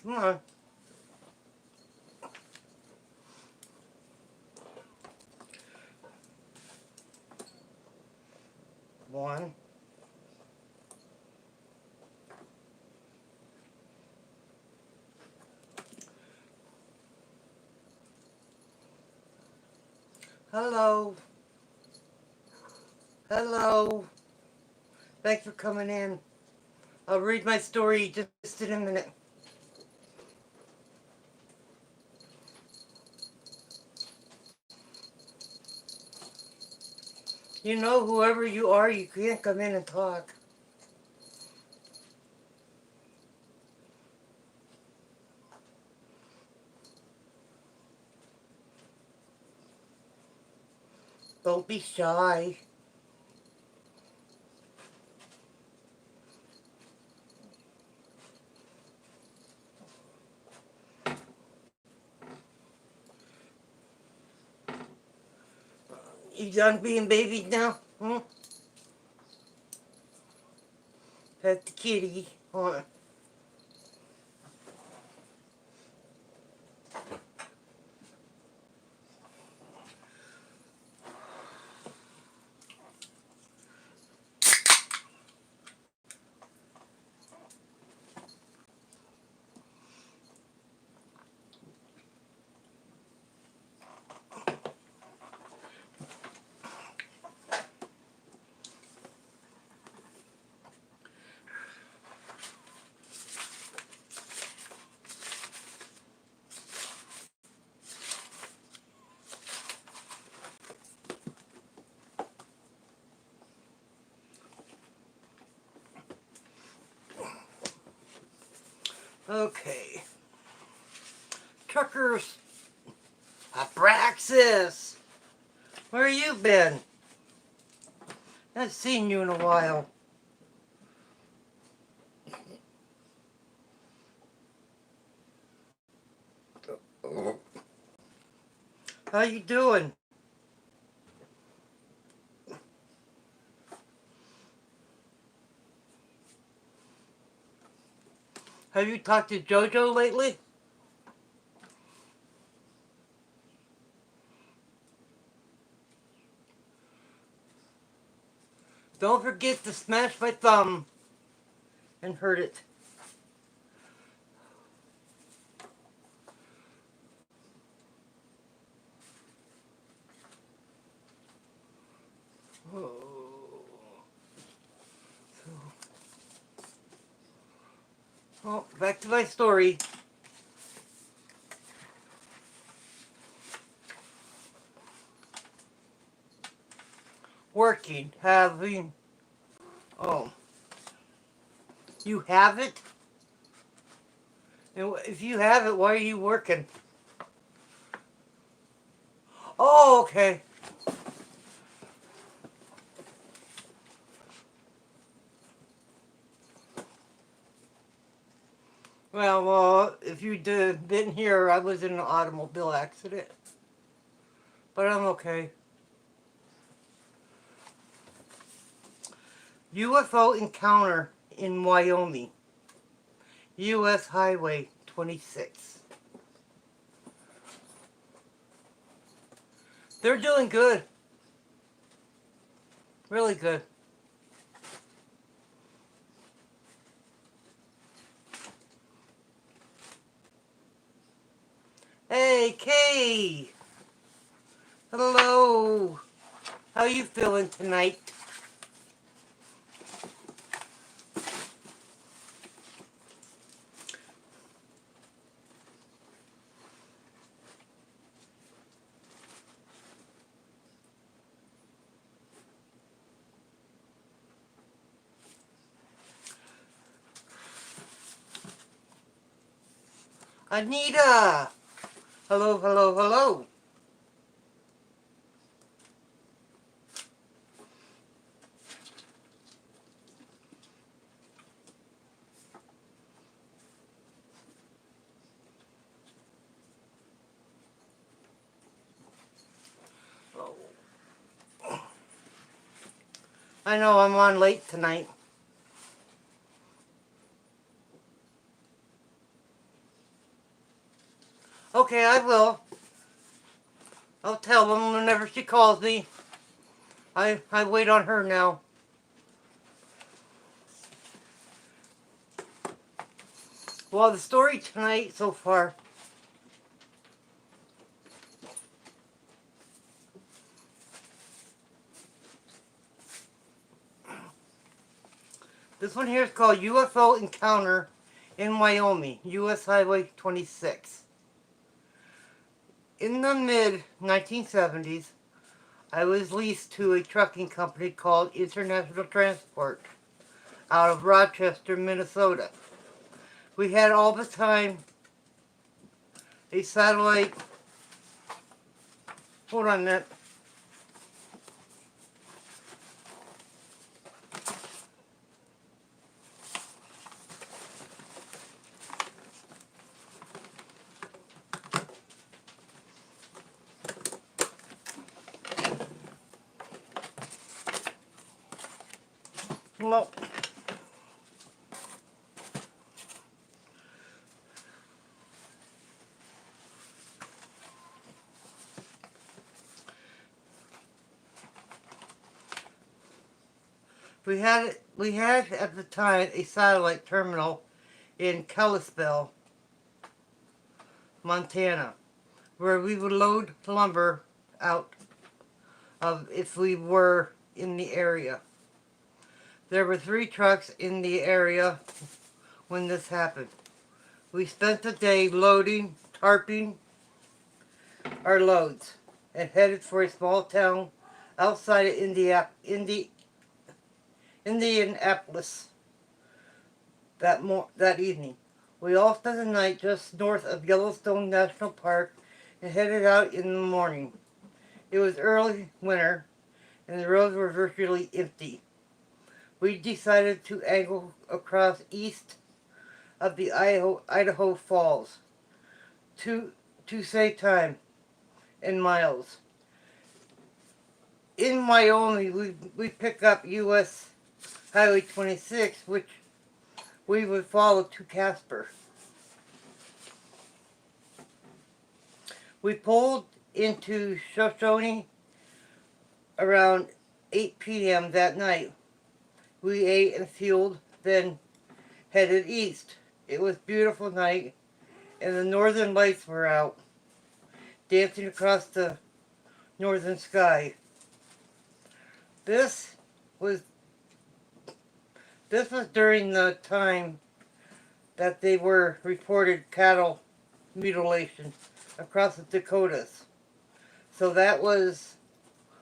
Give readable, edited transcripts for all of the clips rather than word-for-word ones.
Come on. One. Hello. Hello. Thanks for coming in. I'll read my story just in a minute. You know, whoever you are, you can't come in and talk. Don't be shy. You done being babied now? Hmm? Pet the kitty. Hold on. Okay. Truckers. Abraxas. Where you been? I haven't seen you in a while. How you doing? Have you talked to JoJo lately? Don't forget to smash my thumb and hurt it. Oh. Well, back to my story. Working, having. Oh, you have it? And if you have it, why are you working? Oh, okay. Well, if you didn't hear, I was in an automobile accident. But I'm okay. UFO encounter in Wyoming. U.S. Highway 26. They're doing good. Really good. Hey, Kay! Hello! How you feeling tonight? Anita! Hello, hello, hello. I know I'm on late tonight. Okay, I will. I'll tell them whenever she calls me. I wait on her now. Well, the story tonight so far. This one here is called UFO Encounter in Wyoming, US Highway 26. In the mid 1970s, I was leased to a trucking company called International Transport out of Rochester, Minnesota. We had all the time a satellite. Hold on a minute. Well, we had at the time a satellite terminal in Kalispell, Montana, where we would load lumber out of if we were in the area. There were 3 trucks in the area when this happened. We spent the day loading, tarping our loads, and headed for a small town outside of Indianapolis that evening. We all spent the night just north of Yellowstone National Park and headed out in the morning. It was early winter and the roads were virtually empty. We decided to angle across east of the Idaho Falls to save time and miles. In Wyoming, we pick up US Highway 26, which we would follow to Casper. We pulled into Shoshone around 8 p.m. that night. We ate and fueled, then headed east. It was a beautiful night, and the northern lights were out, dancing across the northern sky. This was during the time that they were reported cattle mutilation across the Dakotas. So that was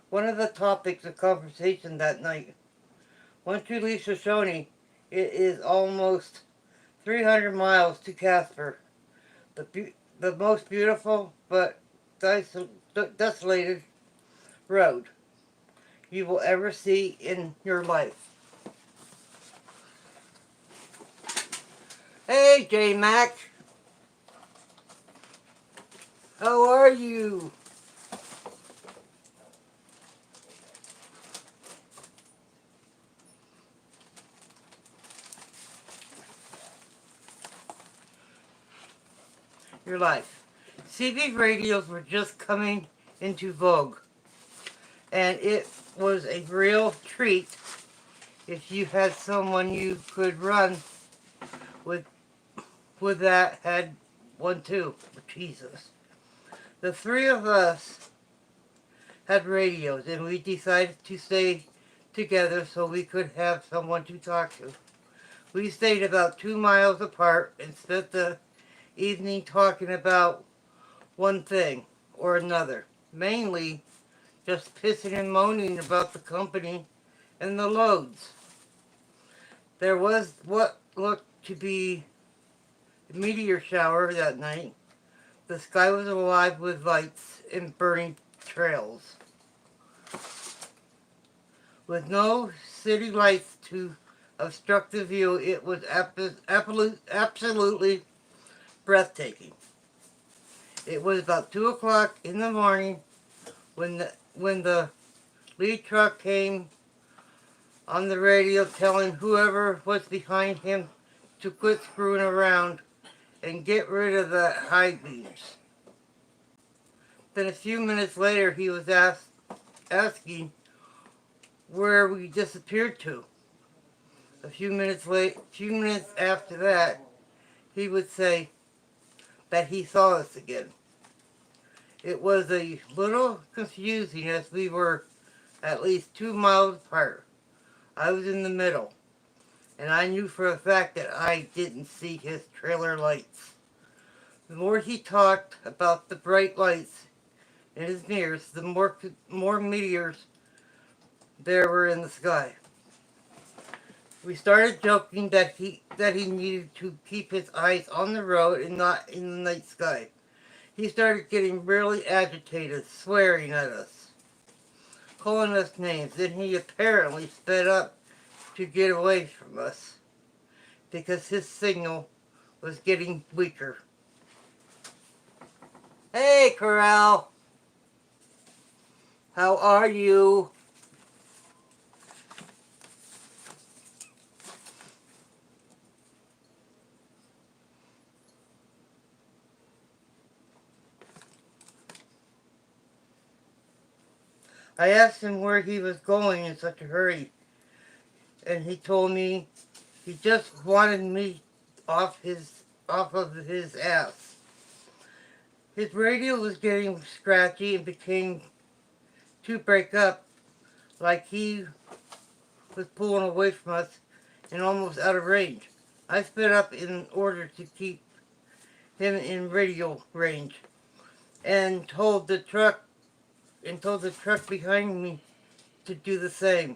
one of the topics of conversation that night. Once you leave Shoshone, it is almost 300 miles to Casper, the most beautiful but desolated road you will ever see in your life. Hey, J Mac. How are you? Your life. CB radios were just coming into vogue, and it was a real treat if you had someone you could run with that had one too. Jesus. The 3 of us had radios, and we decided to stay together so we could have someone to talk to. We stayed about 2 miles apart and spent the evening talking about one thing or another. Mainly just pissing and moaning about the company and the loads. There was what looked to be a meteor shower that night. The sky was alive with lights and burning trails. With no city lights to obstruct the view, it was absolutely breathtaking. It was about 2 o'clock in the morning when the lead truck came on the radio telling whoever was behind him to quit screwing around and get rid of the high beams. Then a few minutes later, he was asking where we disappeared to. Few minutes after that, he would say that he saw us again. It was a little confusing as we were at least 2 miles apart. I was in the middle, and I knew for a fact that I didn't see his trailer lights. The more he talked about the bright lights in his mirrors, the more meteors there were in the sky. We started joking that he needed to keep his eyes on the road and not in the night sky. He started getting really agitated, swearing at us, calling us names. Then he apparently sped up to get away from us because his signal was getting weaker. Hey, Corral. How are you? I asked him where he was going in such a hurry, and he told me he just wanted me off of his ass. His radio was getting scratchy and became to break up, like he was pulling away from us and almost out of range. I sped up in order to keep him in radio range and told the truck behind me to do the same.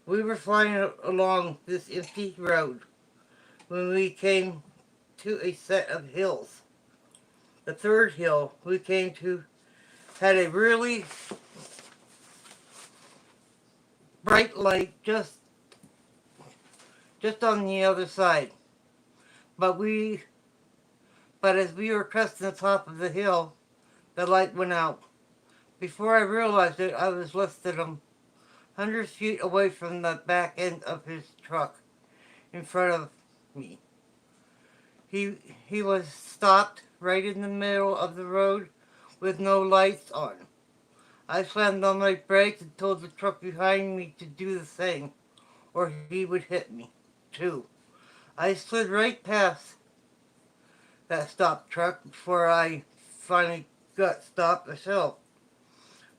We were flying along this empty road when we came to a set of hills. The third hill we came to had a really bright light just on the other side. But as we were cresting the top of the hill, the light went out. Before I realized it, I was less than 100 feet away from the back end of his truck in front of me. He was stopped right in the middle of the road with no lights on. I slammed on my brakes and told the truck behind me to do the same, or he would hit me, too. I slid right past that stopped truck before I finally got stopped myself.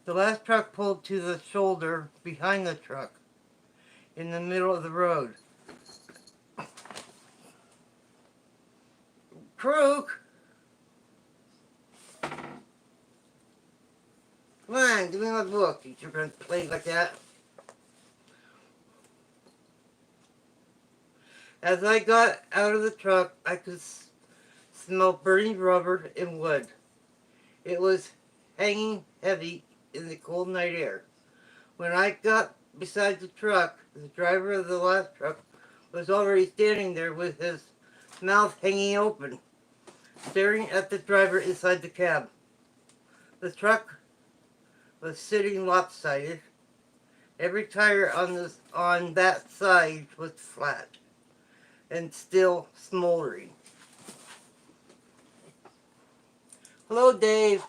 The last truck pulled to the shoulder behind the truck in the middle of the road. Crook! Come on, give me my book. You're going to play like that. As I got out of the truck, I could smell burning rubber and wood. It was hanging heavy in the cold night air. When I got beside the truck, the driver of the last truck was already standing there with his mouth hanging open, staring at the driver inside the cab. The truck was sitting lopsided. Every tire on that side was flat and still smoldering. Hello, Dave.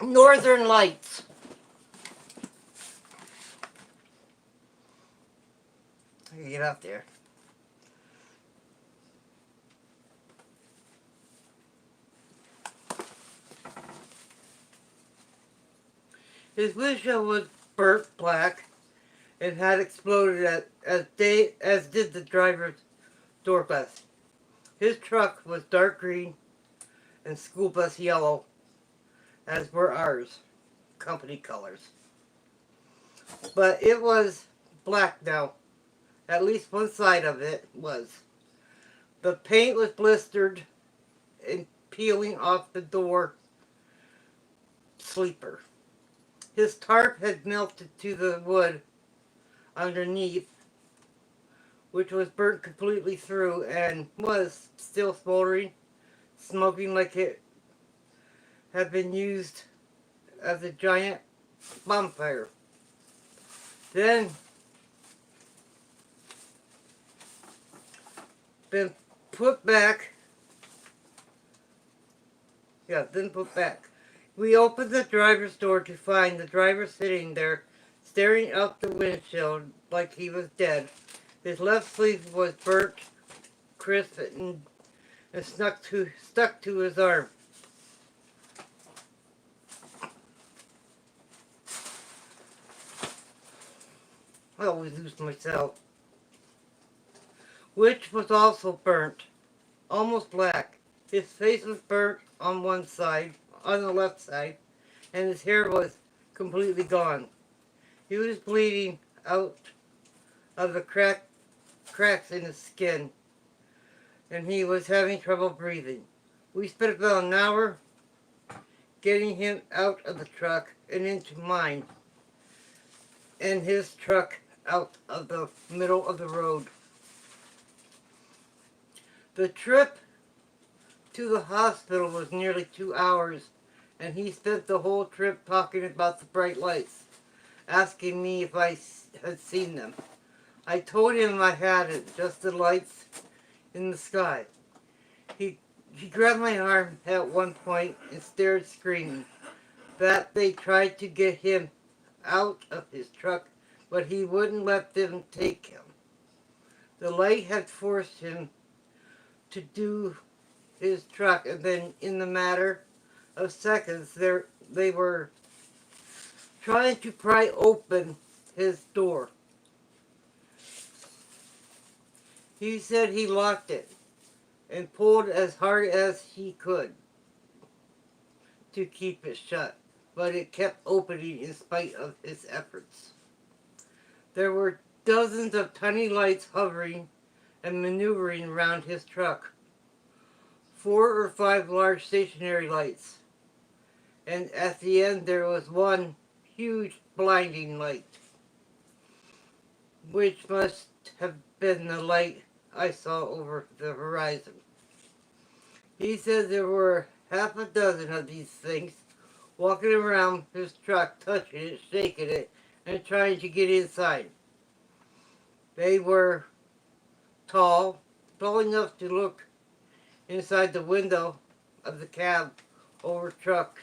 Northern Lights. I can get out there. His windshield was burnt black and had exploded as did the driver's door glass. His truck was dark green and school bus yellow, as were ours, company colors. But it was black now. At least one side of it was. The paint was blistered and peeling off the door sleeper. His tarp had melted to the wood underneath, which was burnt completely through and was still smoldering, smoking like it had been used as a giant bonfire. Then, been put back Yeah, then put back. We opened the driver's door to find the driver sitting there, staring out the windshield like he was dead. His left sleeve was burnt, crisp, and stuck to his arm. I always lose myself. Which was also burnt, almost black. His face was burnt on one side, on the left side, and his hair was completely gone. He was bleeding out of the cracks in his skin, and he was having trouble breathing. We spent about an hour getting him out of the truck and into mine, and his truck out of the middle of the road. The trip to the hospital was nearly 2 hours, and he spent the whole trip talking about the bright lights, asking me if I had seen them. I told him I hadn't, just the lights in the sky. He grabbed my arm at one point and started screaming that they tried to get him out of his truck, but he wouldn't let them take him. The light had forced him to do his truck, and then in the matter of seconds, they were trying to pry open his door. He said he locked it and pulled as hard as he could to keep it shut, but it kept opening in spite of his efforts. There were dozens of tiny lights hovering and maneuvering around his truck. 4 or 5 large stationary lights, and at the end there was one huge blinding light, which must have been the light I saw over the horizon. He said there were half a dozen of these things walking around his truck, touching it, shaking it, and trying to get inside. They were tall enough to look inside the window of the cab over truck,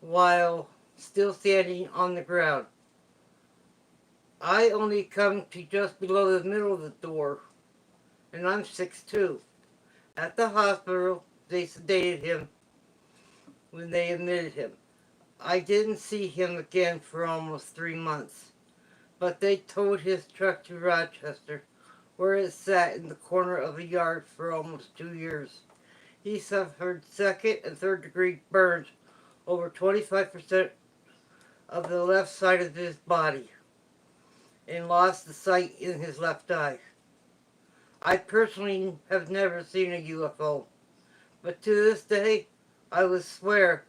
while still standing on the ground. I only come to just below the middle of the door, and I'm 6'2". At the hospital, they sedated him when they admitted him. I didn't see him again for almost 3 months, but they towed his truck to Rochester, where it sat in the corner of a yard for almost 2 years. He suffered second and third degree burns over 25% of the left side of his body and lost the sight in his left eye. I personally have never seen a UFO, but to this day, I would swear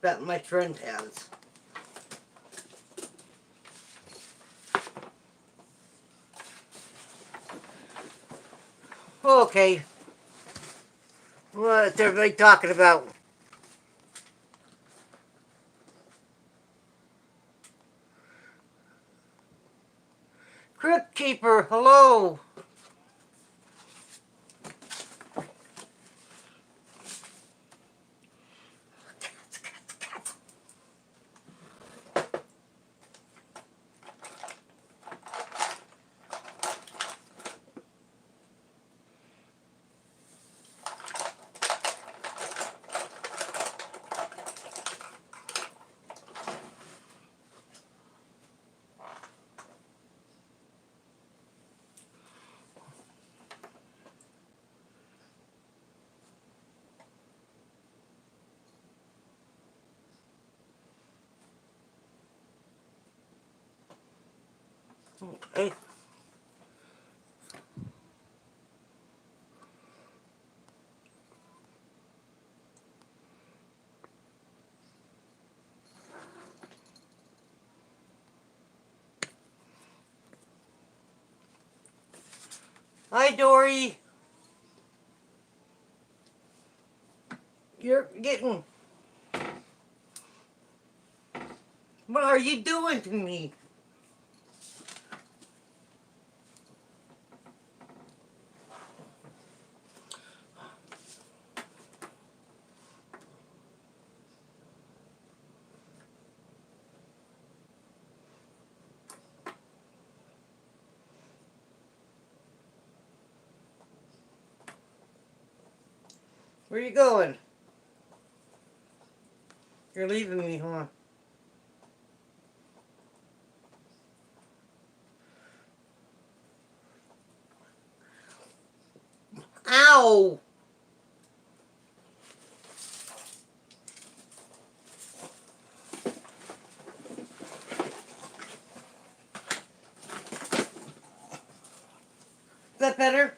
that my friend has. Okay, what's everybody talking about? Crypt Keeper, hello! Hey. Hi, Dory. You're getting... What are you doing to me? Where you going? You're leaving me, huh? Ow! Is that better?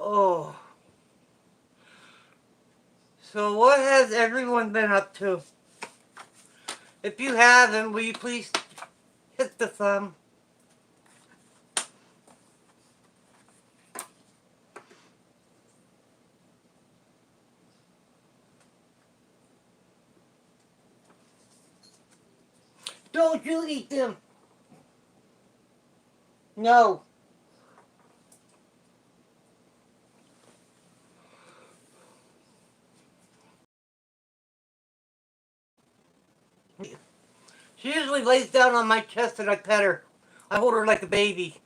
Oh. So what has everyone been up to? If you haven't, will you please hit the thumb? Don't you eat them! No. She usually lays down on my chest and I pet her. I hold her like a baby.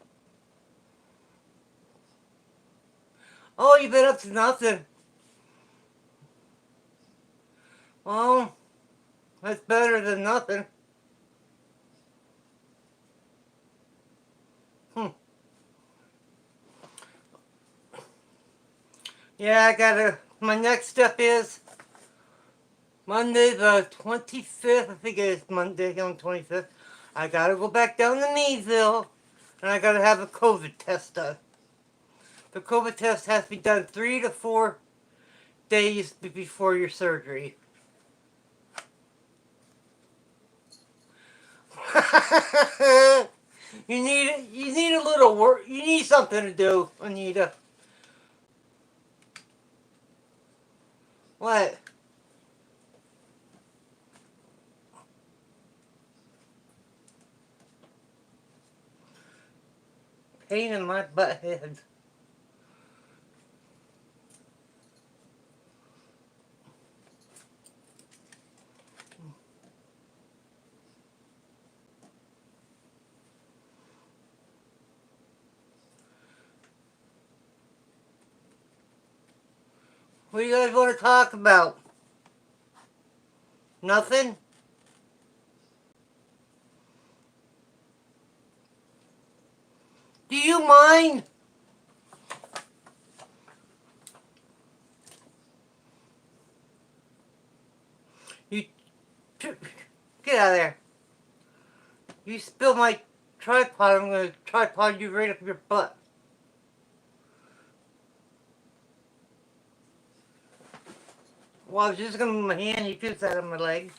Oh, you've been up to nothing. Well, that's better than nothing. Hmm. Yeah, I gotta. My next step is Monday the 25th. I think it is Monday on the 25th. I gotta go back down to Meadville and I gotta have a COVID test done. The COVID test has to be done 3 to 4 days before your surgery. You need a little work. You need something to do, Anita. What? Pain in my butt head. What do you guys want to talk about? Nothing? Do you mind? You get out of there. You spill my tripod, I'm gonna tripod you right up your butt. Well, I was just gonna move my hand, you just sat on my leg.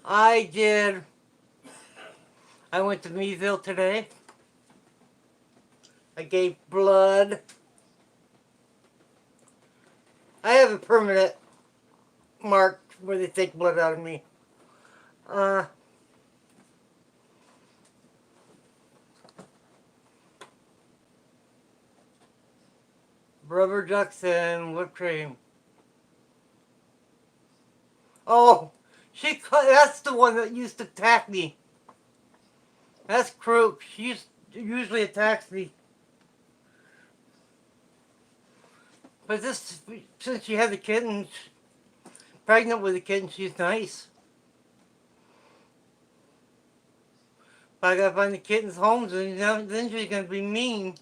I did. I went to Meadville today. I gave blood. I have a permanent mark where they take blood out of me. Uh, Rubber ducks and whipped cream. Oh, that's the one that used to attack me. That's Crook. Usually attacks me. But this, since she had the kitten, pregnant with a kitten, she's nice. But I gotta find the kitten's homes, and then she's gonna be mean.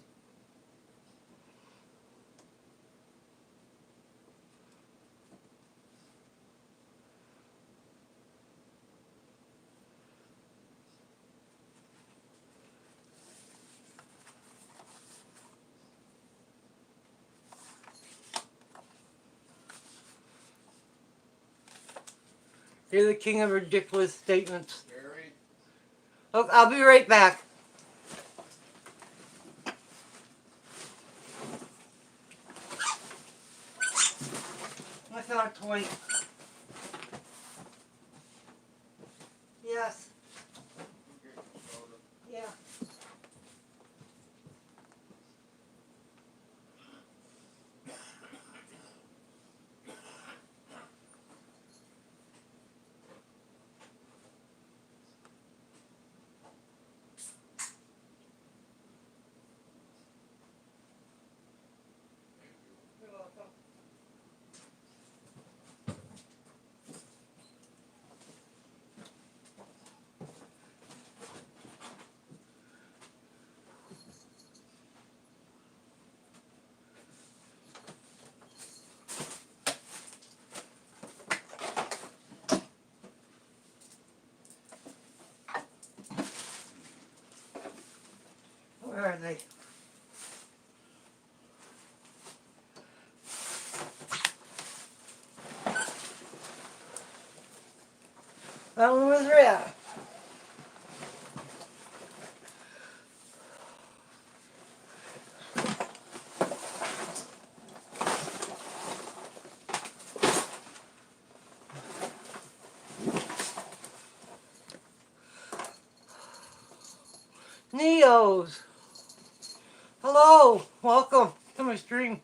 You're the king of ridiculous statements. Gary? Look, I'll be right back. I found a toy. Yes. Yeah. are they? I don't know where they're at. Neos. Hello. Welcome to my stream.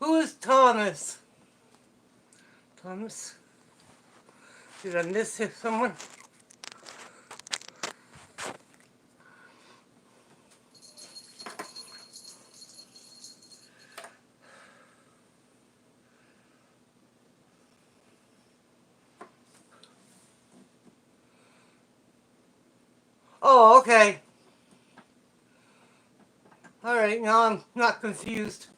Who is Thomas? Thomas? Did I miss someone? Oh, okay. Alright, now I'm not confused.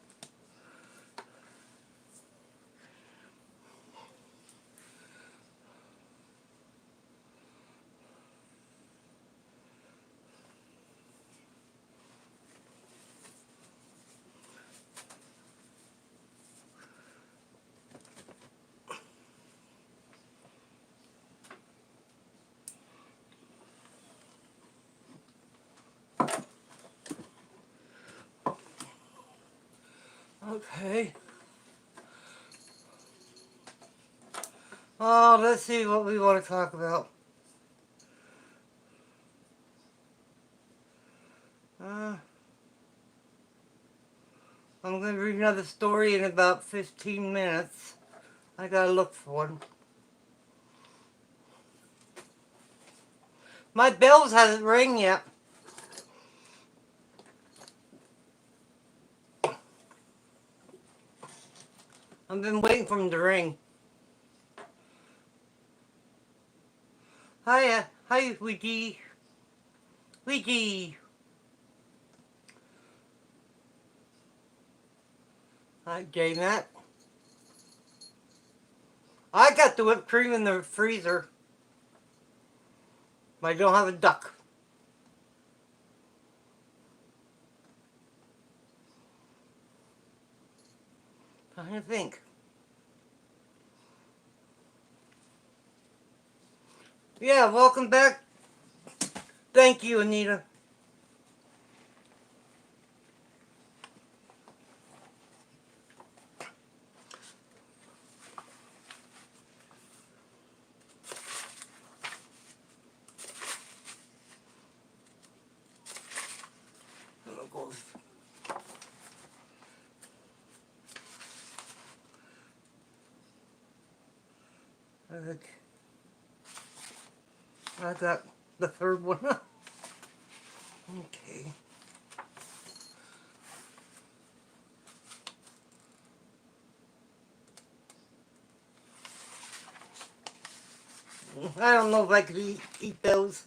Okay. Oh, let's see what we want to talk about. Uh, I'm going to read another story in about 15 minutes. I gotta look for one. My bells hasn't rang yet. I've been waiting for them to ring. Hiya. Hi, Wiki. Wiki. Hi, J-Matt. I got the whipped cream in the freezer. But I don't have a duck. I don't think. Yeah, welcome back. Thank you, Anita. Okay. I got the third one. Okay. I don't know if I could eat those.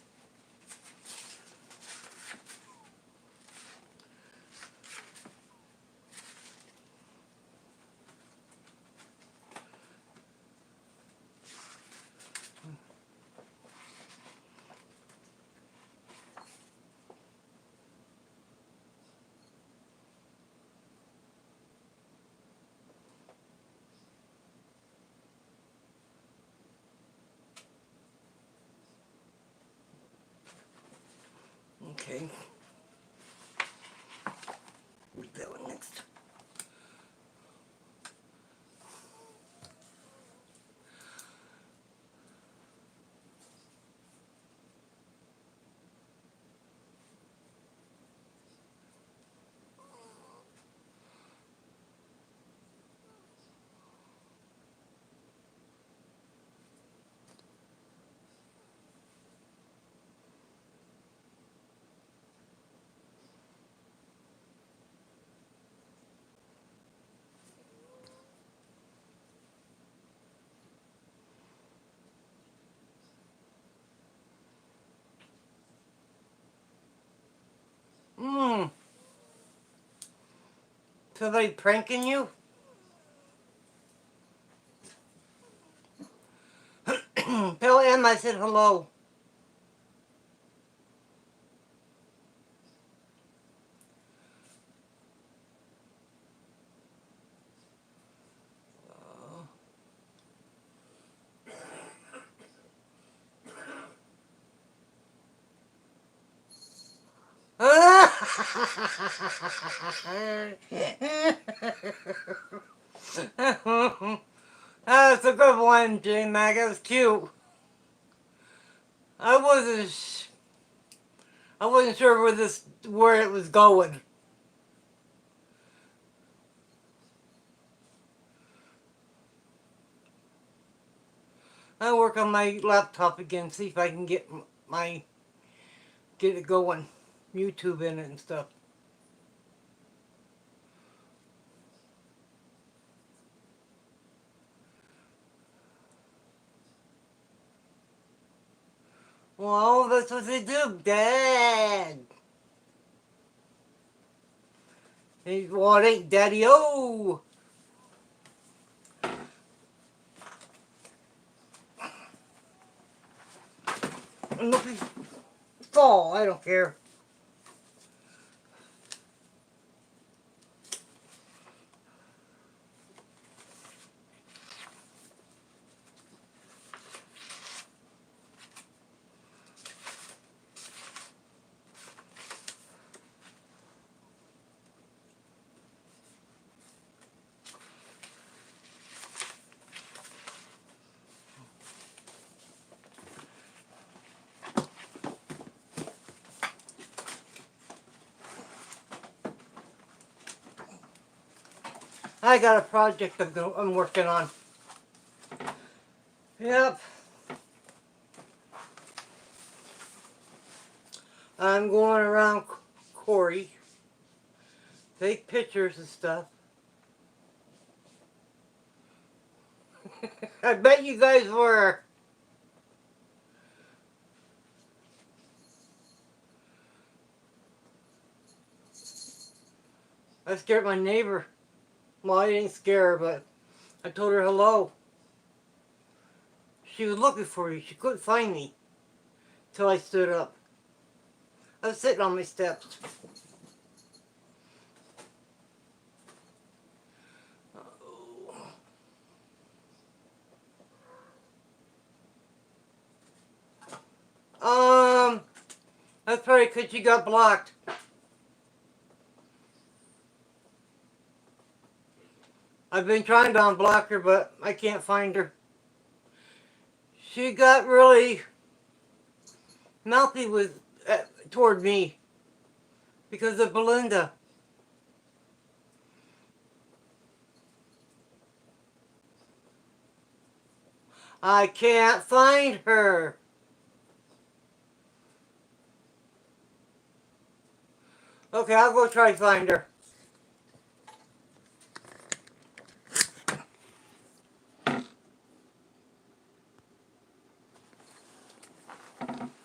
Okay. Where's that one next? Mmm. So they pranking you? Tell Em I said hello. That's a good one, J Mac. That was cute. I wasn't. I wasn't sure where it was going. I'll work on my laptop again, see if I can get it going, YouTube in it and stuff. Well, that's what they do, Dad. Well, it ain't Daddy-O. Look, fall. I don't care. I got a project I'm working on. Yep. I'm going around Corey, take pictures and stuff. I bet you guys were. I scared my neighbor. Well, I didn't scare her, but I told her hello. She was looking for you. She couldn't find me till I stood up. I was sitting on my steps. That's probably because she got blocked. I've been trying to unblock her, but I can't find her. She got really mouthy toward me because of Belinda. I can't find her. Okay, I'll go try to find her.